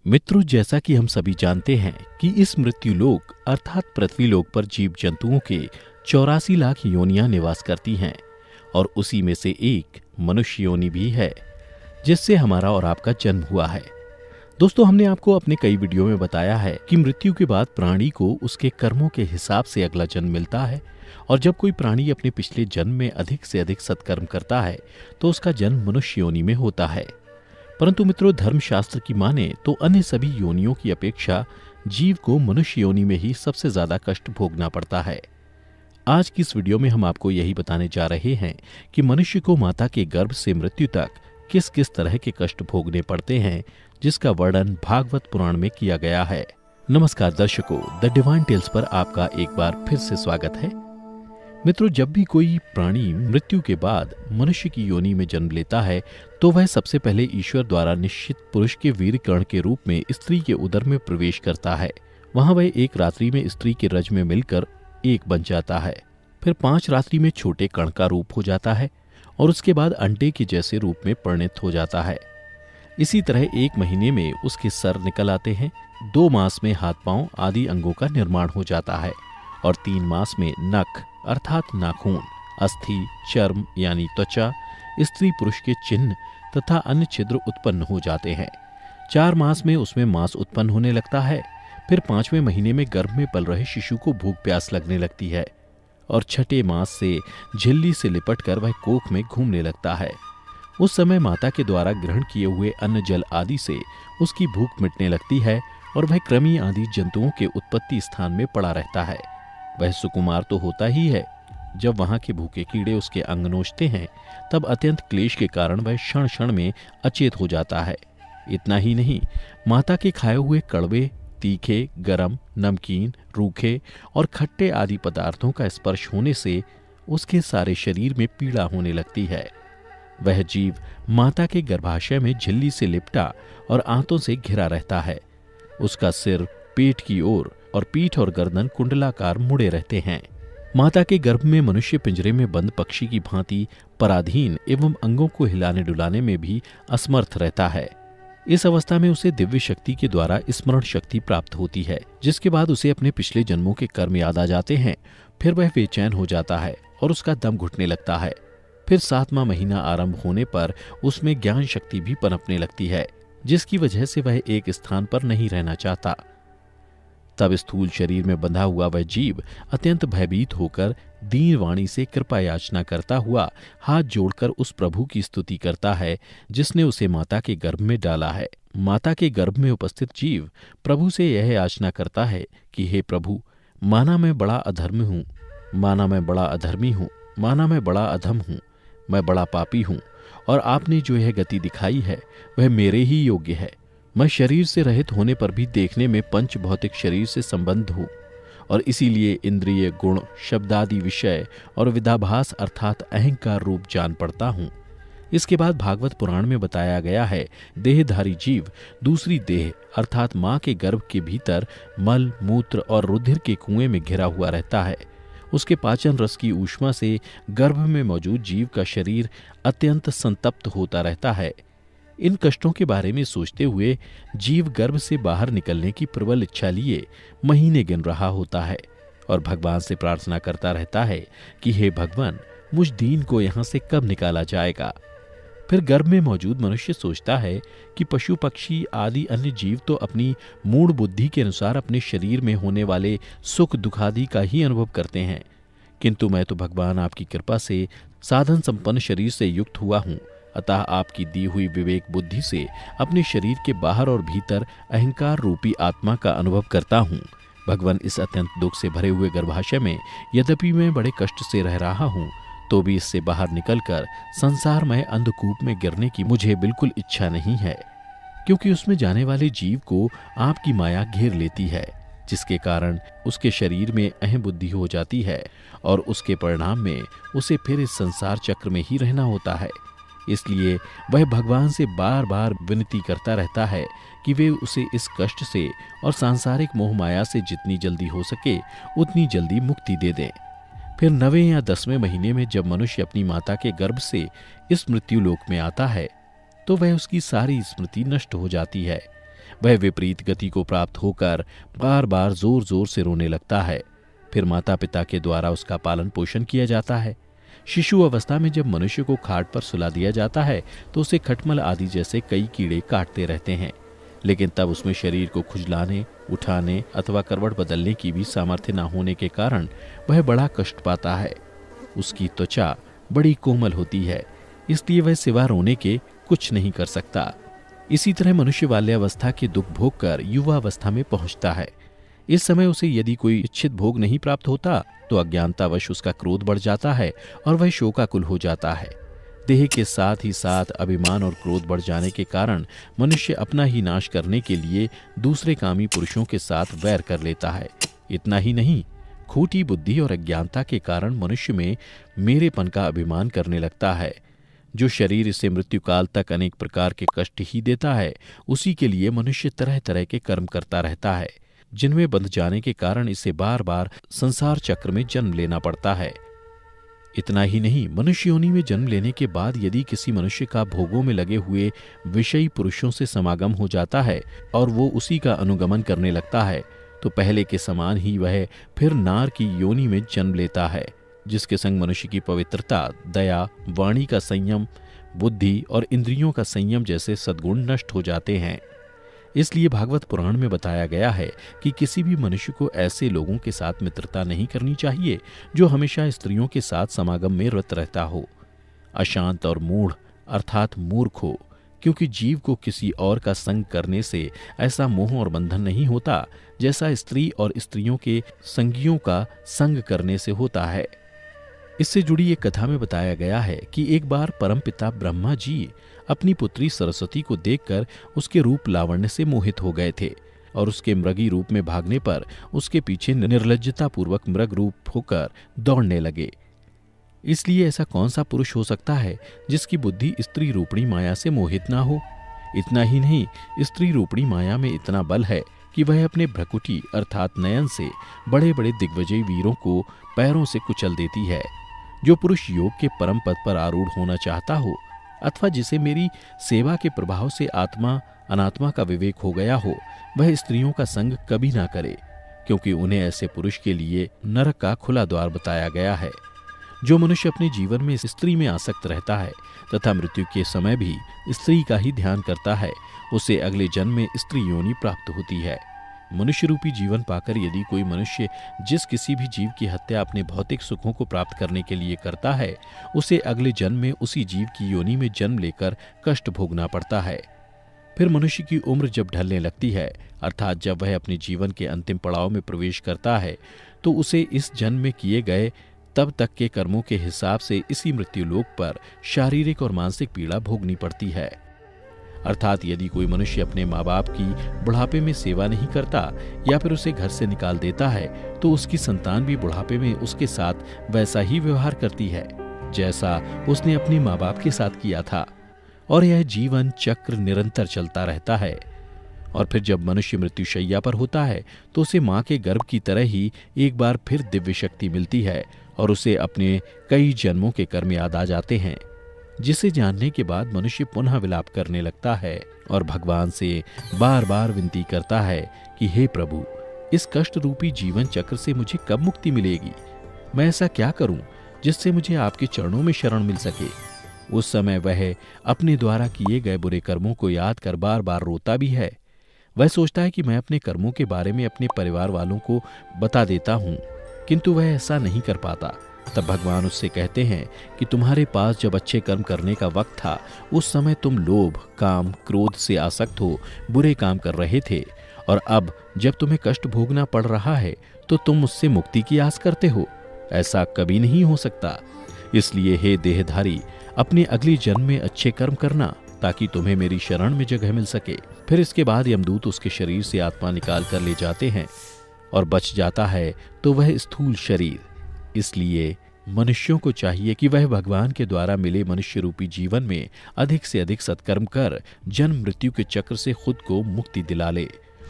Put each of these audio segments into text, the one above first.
मित्रों, जैसा कि हम सभी जानते हैं कि इस मृत्युलोक अर्थात पृथ्वीलोक पर जीव जंतुओं के 84 लाख योनियां निवास करती हैं और उसी में से एक मनुष्य योनि भी है जिससे हमारा और आपका जन्म हुआ है। दोस्तों, हमने आपको अपने कई वीडियो में बताया है कि मृत्यु के बाद प्राणी को उसके कर्मों के हिसाब से अगला जन्म मिलता है और जब कोई प्राणी अपने पिछले जन्म में अधिक से अधिक सत्कर्म करता है तो उसका जन्म मनुष्य योनि में होता है। परंतु मित्रों, धर्मशास्त्र की माने तो अन्य सभी योनियों की अपेक्षा जीव को मनुष्य योनि में ही सबसे ज्यादा कष्ट भोगना पड़ता है। आज की इस वीडियो में हम आपको यही बताने जा रहे हैं कि मनुष्य को माता के गर्भ से मृत्यु तक किस किस तरह के कष्ट भोगने पड़ते हैं, जिसका वर्णन भागवत पुराण में किया गया है। नमस्कार दर्शकों, द डिवाइन टेल्स पर आपका एक बार फिर से स्वागत है। मित्रों, जब भी कोई प्राणी मृत्यु के बाद मनुष्य की योनि में जन्म लेता है तो वह सबसे पहले ईश्वर द्वारा निश्चित पुरुष के वीर कण के रूप में स्त्री के उदर में प्रवेश करता है। वहां वह एक रात्रि में स्त्री के रज में मिलकर एक बन जाता है, फिर 5 रात्रि में छोटे कण का रूप हो जाता है और उसके बाद अंडे के जैसे रूप में परिणत हो जाता है। इसी तरह 1 महीने में उसके सर निकल आते हैं, 2 मास में हाथ पांव आदि अंगों का निर्माण हो जाता है और 3 मास में नख अर्थात नाखून, अस्थि, चर्म यानी त्वचा, स्त्री पुरुष के चिन्ह तथा अन्य छिद्र उत्पन्न हो जाते हैं। 4 मास में उसमें मांस उत्पन्न होने लगता है, फिर 5वें महीने में गर्भ में पल रहे शिशु को भूख प्यास लगने लगती है और 6ठे मास से झिल्ली से लिपटकर वह कोख में घूमने लगता है। उस समय माता के द्वारा ग्रहण किए हुए अन्न जल आदि से उसकी भूख मिटने लगती है और वह कृमि आदि जंतुओं के उत्पत्ति स्थान में पड़ा रहता है। वह सुकुमार तो होता ही है। जब वहां के भूखे कीड़े उसके अंग नोचते हैं तब अत्यंत क्लेश के कारण वह क्षण क्षण में अचेत हो जाता है। इतना ही नहीं, माता के खाए हुए कड़वे, तीखे, गरम, नमकीन, रूखे और खट्टे आदि पदार्थों का स्पर्श होने से उसके सारे शरीर में पीड़ा होने लगती है। वह जीव माता के गर्भाशय में झिल्ली से लिपटा और आंतों से घिरा रहता है। उसका सिर पेट की ओर और पीठ और गर्दन कुंडलाकार मुड़े रहते हैं। माता के गर्भ में मनुष्य पिंजरे में बंद पक्षी की भांति पराधीन एवं अंगों को हिलाने डुलाने में भी असमर्थ रहता है। इस अवस्था में उसे दिव्य शक्ति के द्वारा स्मरण शक्ति प्राप्त होती है, जिसके बाद उसे अपने पिछले जन्मों के कर्म याद आ जाते हैं। फिर वह बेचैन हो जाता है और उसका दम घुटने लगता है। फिर 7वां महीना आरंभ होने पर उसमें ज्ञान शक्ति भी पनपने लगती है, जिसकी वजह से वह एक स्थान पर नहीं रहना चाहता। तब स्थूल शरीर में बंधा हुआ वह जीव अत्यंत भयभीत होकर दीन वाणी से कृपा याचना करता हुआ हाथ जोड़कर उस प्रभु की स्तुति करता है जिसने उसे माता के गर्भ में डाला है। माता के गर्भ में उपस्थित जीव प्रभु से यह याचना करता है कि हे प्रभु, माना मैं बड़ा अधर्मी हूँ, माना मैं बड़ा अधर्मी हूँ, माना मैं बड़ा अधम हूँ, मैं बड़ा पापी हूँ और आपने जो यह गति दिखाई है वह मेरे ही योग्य है। मैं शरीर से रहित होने पर भी देखने में पंच भौतिक शरीर से संबंध हूँ और इसीलिए इंद्रिय, गुण, शब्दादि विषय और विदाभास अर्थात अहंकार रूप जान पड़ता हूँ। इसके बाद भागवत पुराण में बताया गया है, देहधारी जीव दूसरी देह अर्थात माँ के गर्भ के भीतर मल, मूत्र और रुधिर के कुएं में घिरा हुआ रहता है। उसके पाचन रस की ऊष्मा से गर्भ में मौजूद जीव का शरीर अत्यंत संतप्त होता रहता है। इन कष्टों के बारे में सोचते हुए जीव गर्भ से बाहर निकलने की प्रबल इच्छा लिए महीने गिन रहा होता है और भगवान से प्रार्थना करता रहता है कि हे भगवान, मुझ दीन को यहाँ से कब निकाला जाएगा। फिर गर्भ में मौजूद मनुष्य सोचता है कि पशु पक्षी आदि अन्य जीव तो अपनी मूढ़ बुद्धि के अनुसार अपने शरीर में होने वाले सुख दुखादि का ही अनुभव करते हैं, किंतु मैं तो भगवान आपकी कृपा से साधन संपन्न शरीर से युक्त हुआ हूँ, अतः आपकी दी हुई विवेक बुद्धि से अपने शरीर के बाहर और भीतर अहंकार रूपी आत्मा का अनुभव करता हूँ। भगवान, इस अत्यंत दुख से भरे हुए गर्भाशय में यद्यपि मैं बड़े कष्ट से रह रहा हूँ तो भी इससे बाहर निकलकर संसारमय अंधकूप में गिरने की मुझे बिल्कुल इच्छा नहीं है, क्योंकि उसमें जाने वाले जीव को आपकी माया घेर लेती है, जिसके कारण उसके शरीर में अहम बुद्धि हो जाती है और उसके परिणाम में उसे फिर इस संसार चक्र में ही रहना होता है। इसलिए वह भगवान से बार बार विनती करता रहता है कि वे उसे इस कष्ट से और सांसारिक मोह माया से जितनी जल्दी हो सके उतनी जल्दी मुक्ति दे दें। फिर 9वें या 10वें महीने में जब मनुष्य अपनी माता के गर्भ से इस मृत्युलोक में आता है तो वह उसकी सारी स्मृति नष्ट हो जाती है। वह विपरीत गति को प्राप्त होकर बार बार जोर जोर से रोने लगता है। फिर माता पिता के द्वारा उसका पालन पोषण किया जाता है। शिशु अवस्था में जब मनुष्य को खाट पर सुला दिया जाता है तो उसे खटमल आदि जैसे कई कीड़े काटते रहते हैं, लेकिन तब उसमें शरीर को खुजलाने, उठाने अथवा करवट बदलने की भी सामर्थ्य न होने के कारण वह बड़ा कष्ट पाता है। उसकी त्वचा बड़ी कोमल होती है, इसलिए वह सिवा रोने के कुछ नहीं कर सकता। इसी तरह मनुष्य बाल्यावस्था के दुख भोग कर युवावस्था में पहुंचता है। इस समय उसे यदि कोई इच्छित भोग नहीं प्राप्त होता तो अज्ञानतावश उसका क्रोध बढ़ जाता है और वह शोकाकुल हो जाता है। देह के साथ ही साथ अभिमान और क्रोध बढ़ जाने के कारण मनुष्य अपना ही नाश करने के लिए दूसरे कामी पुरुषों के साथ वैर कर लेता है। इतना ही नहीं, खोटी बुद्धि और अज्ञानता के कारण मनुष्य में मेरेपन का अभिमान करने लगता है। जो शरीर इसे मृत्युकाल तक अनेक प्रकार के कष्ट ही देता है, उसी के लिए मनुष्य तरह तरह के कर्म करता रहता है, जिनमें बंध जाने के कारण इसे बार बार संसार चक्र में जन्म लेना पड़ता है। इतना ही नहीं, मनुष्य योनि में जन्म लेने के बाद यदि किसी मनुष्य का भोगों में लगे हुए विषयी पुरुषों से समागम हो जाता है और वो उसी का अनुगमन करने लगता है, तो पहले के समान ही वह फिर नार की योनि में जन्म लेता है, जिसके संग मनुष्य की पवित्रता, दया, वाणी का संयम, बुद्धि और इंद्रियों का संयम जैसे सद्गुण नष्ट हो जाते हैं। इसलिए भागवत पुराण में बताया गया है कि किसी भी मनुष्य को ऐसे लोगों के साथ मित्रता नहीं करनी चाहिए जो हमेशा स्त्रियों के साथ समागम में रत रहता हो। अशांत और मूढ़ अर्थात मूर्ख हो, क्योंकि जीव को किसी और का संग करने से ऐसा मोह और बंधन नहीं होता जैसा स्त्री और स्त्रियों के संगियों का संग करने से होता है। इससे जुड़ी एक कथा में बताया गया है कि एक बार परमपिता ब्रह्मा जी अपनी पुत्री सरस्वती को देखकर उसके रूप लावण्य से मोहित हो गए थे और उसके मृगी रूप में भागने पर उसके पीछे निर्लज्जता पूर्वक मृग रूप होकर दौड़ने लगे। इसलिए ऐसा कौन सा पुरुष हो सकता है जिसकी बुद्धि स्त्री रूपणी माया से मोहित ना हो। इतना ही नहीं, स्त्री रूपणी माया में इतना बल है कि वह अपने भ्रकुटी अर्थात नयन से बड़े बड़े दिग्विजयी वीरों को पैरों से कुचल देती है। जो पुरुष योग के परम पद पर आरूढ़ होना चाहता हो अथवा जिसे मेरी सेवा के प्रभाव से आत्मा अनात्मा का विवेक हो गया हो, वह स्त्रियों का संग कभी ना करे, क्योंकि उन्हें ऐसे पुरुष के लिए नरक का खुला द्वार बताया गया है। जो मनुष्य अपने जीवन में स्त्री में आसक्त रहता है तथा मृत्यु के समय भी स्त्री का ही ध्यान करता है, उसे अगले जन्म में स्त्री योनि प्राप्त होती है। मनुष्य रूपी जीवन पाकर यदि कोई मनुष्य जिस किसी भी जीव की हत्या अपने भौतिक सुखों को प्राप्त करने के लिए करता है, उसे अगले जन्म में उसी जीव की योनि में जन्म लेकर कष्ट भोगना पड़ता है। फिर मनुष्य की उम्र जब ढलने लगती है, अर्थात जब वह अपने जीवन के अंतिम पड़ाव में प्रवेश करता है, तो उसे इस जन्म में किए गए तब तक के कर्मों के हिसाब से इसी मृत्युलोक पर शारीरिक और मानसिक पीड़ा भोगनी पड़ती है। अर्थात यदि कोई मनुष्य अपने माँ बाप की बुढ़ापे में सेवा नहीं करता या फिर उसे घर से निकाल देता है, तो उसकी संतान भी बुढ़ापे में उसके साथ वैसा ही व्यवहार करती है जैसा उसने अपने माँ बाप के साथ किया था, और यह जीवन चक्र निरंतर चलता रहता है। और फिर जब मनुष्य मृत्युशैया पर होता है तो उसे माँ के गर्भ की तरह ही एक बार फिर दिव्य शक्ति मिलती है और उसे अपने कई जन्मों के कर्म याद आ जाते हैं, जिसे जानने के बाद मनुष्य पुनः विलाप करने लगता है और भगवान से बार बार विनती करता है कि हे प्रभु, इस कष्ट रूपी जीवन चक्र से मुझे कब मुक्ति मिलेगी? मैं ऐसा क्या करूं जिससे मुझे आपके चरणों में शरण मिल सके? उस समय वह अपने द्वारा किए गए बुरे कर्मों को याद कर बार बार रोता भी है। वह सोचता है कि मैं अपने कर्मों के बारे में अपने परिवार वालों को बता देता हूं, किंतु वह ऐसा नहीं कर पाता। तब भगवान उससे कहते हैं कि तुम्हारे पास जब अच्छे कर्म करने का वक्त था, उस समय तुम लोभ, काम, क्रोध से आसक्त हो बुरे काम कर रहे थे, और अब जब तुम्हें कष्ट भोगना पड़ रहा है तो तुम मुझसे मुक्ति की आस करते हो। ऐसा कभी नहीं हो सकता। इसलिए हे देहधारी, अपने अगले जन्म में अच्छे कर्म करना ताकि तुम्हें मेरी शरण में जगह मिल सके। फिर इसके बाद यमदूत उसके शरीर से आत्मा निकाल कर ले जाते हैं और बच जाता है तो वह स्थूल शरीर। इसलिए मनुष्यों को चाहिए कि वह भगवान के द्वारा मिले मनुष्य रूपी जीवन में अधिक से अधिक सत्कर्म कर जन्म मृत्यु के चक्र से खुद को मुक्ति दिला ले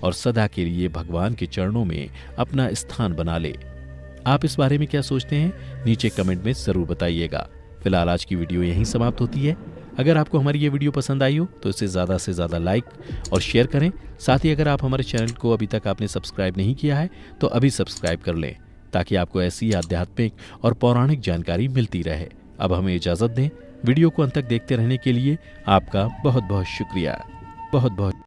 और सदा के लिए भगवान के चरणों में अपना स्थान बना ले। आप इस बारे में क्या सोचते हैं? नीचे कमेंट में जरूर बताइएगा। फिलहाल आज की वीडियो यहीं समाप्त होती है। अगर आपको हमारी ये वीडियो पसंद आई हो तो इसे ज़्यादा से ज़्यादा लाइक और शेयर करें। साथ ही अगर आप हमारे चैनल को अभी तक आपने सब्सक्राइब नहीं किया है तो अभी सब्सक्राइब कर लें, ताकि आपको ऐसी आध्यात्मिक और पौराणिक जानकारी मिलती रहे। अब हमें इजाज़त दें। वीडियो को अंत तक देखते रहने के लिए आपका बहुत बहुत शुक्रिया। बहुत बहुत